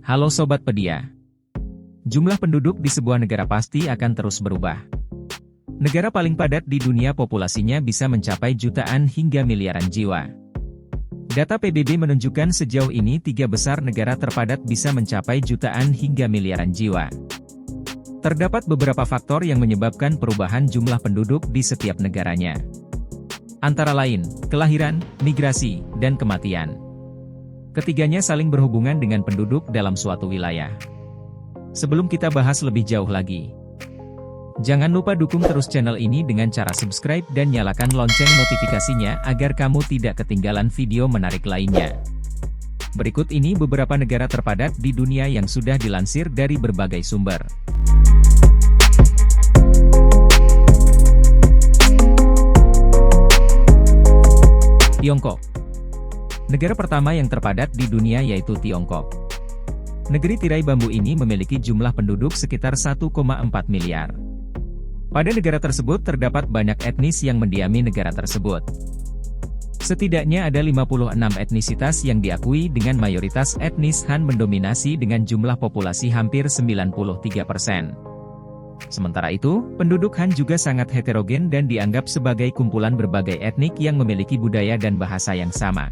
Halo Sobat Pedia. Jumlah penduduk di sebuah negara pasti akan terus berubah. Negara paling padat di dunia populasinya bisa mencapai jutaan hingga miliaran jiwa. Data PBB menunjukkan sejauh ini 3 besar negara terpadat bisa mencapai jutaan hingga miliaran jiwa. Terdapat beberapa faktor yang menyebabkan perubahan jumlah penduduk di setiap negaranya. Antara lain, kelahiran, migrasi, dan kematian. Ketiganya saling berhubungan dengan penduduk dalam suatu wilayah. Sebelum kita bahas lebih jauh lagi, jangan lupa dukung terus channel ini dengan cara subscribe dan nyalakan lonceng notifikasinya agar kamu tidak ketinggalan video menarik lainnya. Berikut ini beberapa negara terpadat di dunia yang sudah dilansir dari berbagai sumber. Tiongkok. Negara pertama yang terpadat di dunia yaitu Tiongkok. Negeri tirai bambu ini memiliki jumlah penduduk sekitar 1,4 miliar. Pada negara tersebut terdapat banyak etnis yang mendiami negara tersebut. Setidaknya ada 56 etnisitas yang diakui dengan mayoritas etnis Han mendominasi dengan jumlah populasi hampir 93%. Sementara itu, penduduk Han juga sangat heterogen dan dianggap sebagai kumpulan berbagai etnik yang memiliki budaya dan bahasa yang sama.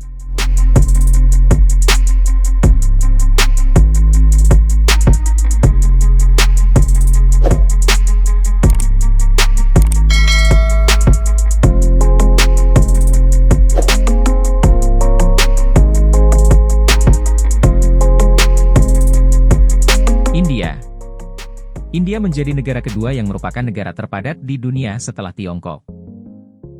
India menjadi negara kedua yang merupakan negara terpadat di dunia setelah Tiongkok.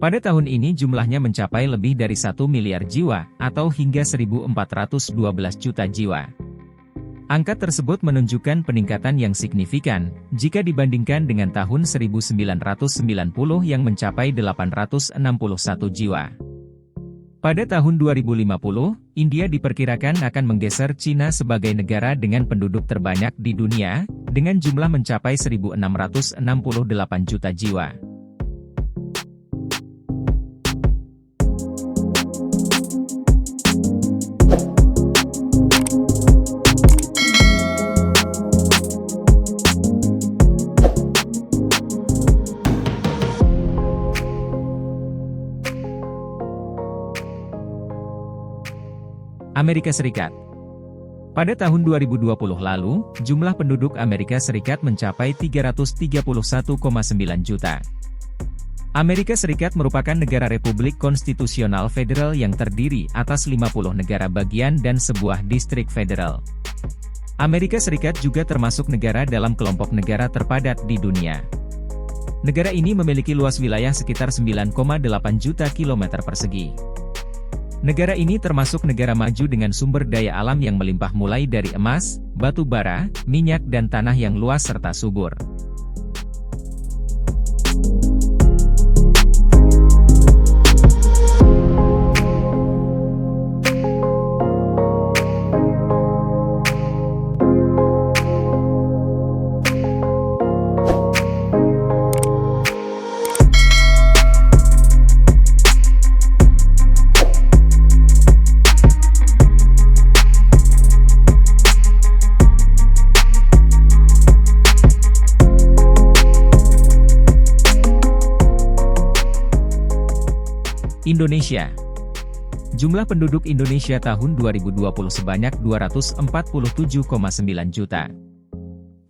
Pada tahun ini jumlahnya mencapai lebih dari 1 miliar jiwa, atau hingga 1.412 juta jiwa. Angka tersebut menunjukkan peningkatan yang signifikan, jika dibandingkan dengan tahun 1990 yang mencapai 861 jiwa. Pada tahun 2050, India diperkirakan akan menggeser Cina sebagai negara dengan penduduk terbanyak di dunia, dengan jumlah mencapai 1.668 juta jiwa. Amerika Serikat. Pada tahun 2020 lalu, jumlah penduduk Amerika Serikat mencapai 331,9 juta. Amerika Serikat merupakan negara republik konstitusional federal yang terdiri atas 50 negara bagian dan sebuah distrik federal. Amerika Serikat juga termasuk negara dalam kelompok negara terpadat di dunia. Negara ini memiliki luas wilayah sekitar 9,8 juta kilometer persegi. Negara ini termasuk negara maju dengan sumber daya alam yang melimpah mulai dari emas, batu bara, minyak dan tanah yang luas serta subur. Indonesia. Jumlah penduduk Indonesia tahun 2020 sebanyak 247,9 juta.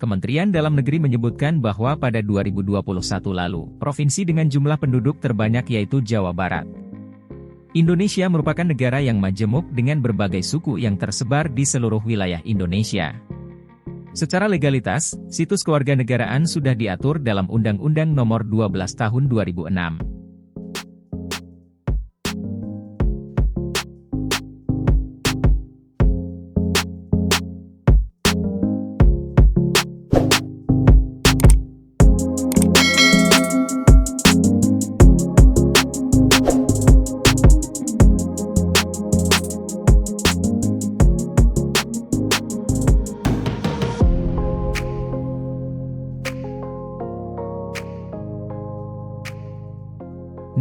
Kementerian Dalam Negeri menyebutkan bahwa pada 2021 lalu, provinsi dengan jumlah penduduk terbanyak yaitu Jawa Barat. Indonesia merupakan negara yang majemuk dengan berbagai suku yang tersebar di seluruh wilayah Indonesia. Secara legalitas, situs kewarganegaraan sudah diatur dalam Undang-Undang Nomor 12 Tahun 2006.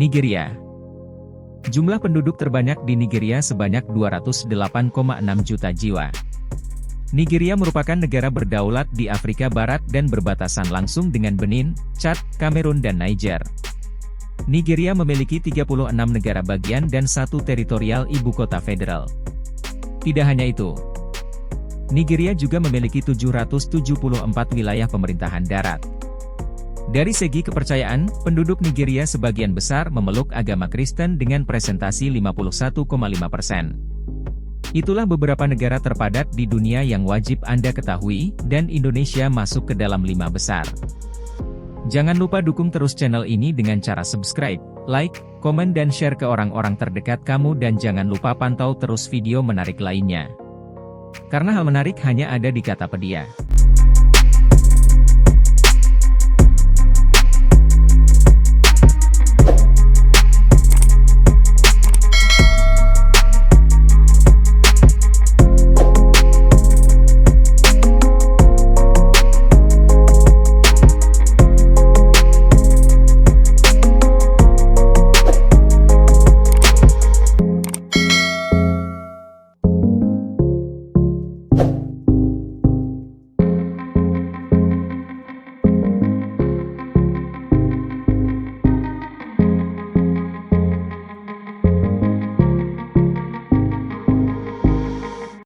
Nigeria. Jumlah penduduk terbanyak di Nigeria sebanyak 208,6 juta jiwa. Nigeria merupakan negara berdaulat di Afrika Barat dan berbatasan langsung dengan Benin, Chad, Kamerun dan Niger. Nigeria memiliki 36 negara bagian dan satu teritorial ibu kota federal. Tidak hanya itu, Nigeria juga memiliki 774 wilayah pemerintahan darat. Dari segi kepercayaan, penduduk Nigeria sebagian besar memeluk agama Kristen dengan presentasi 51,5%. Itulah beberapa negara terpadat di dunia yang wajib Anda ketahui, dan Indonesia masuk ke dalam 5 besar. Jangan lupa dukung terus channel ini dengan cara subscribe, like, komen dan share ke orang-orang terdekat kamu dan jangan lupa pantau terus video menarik lainnya. Karena hal menarik hanya ada di Katapedia.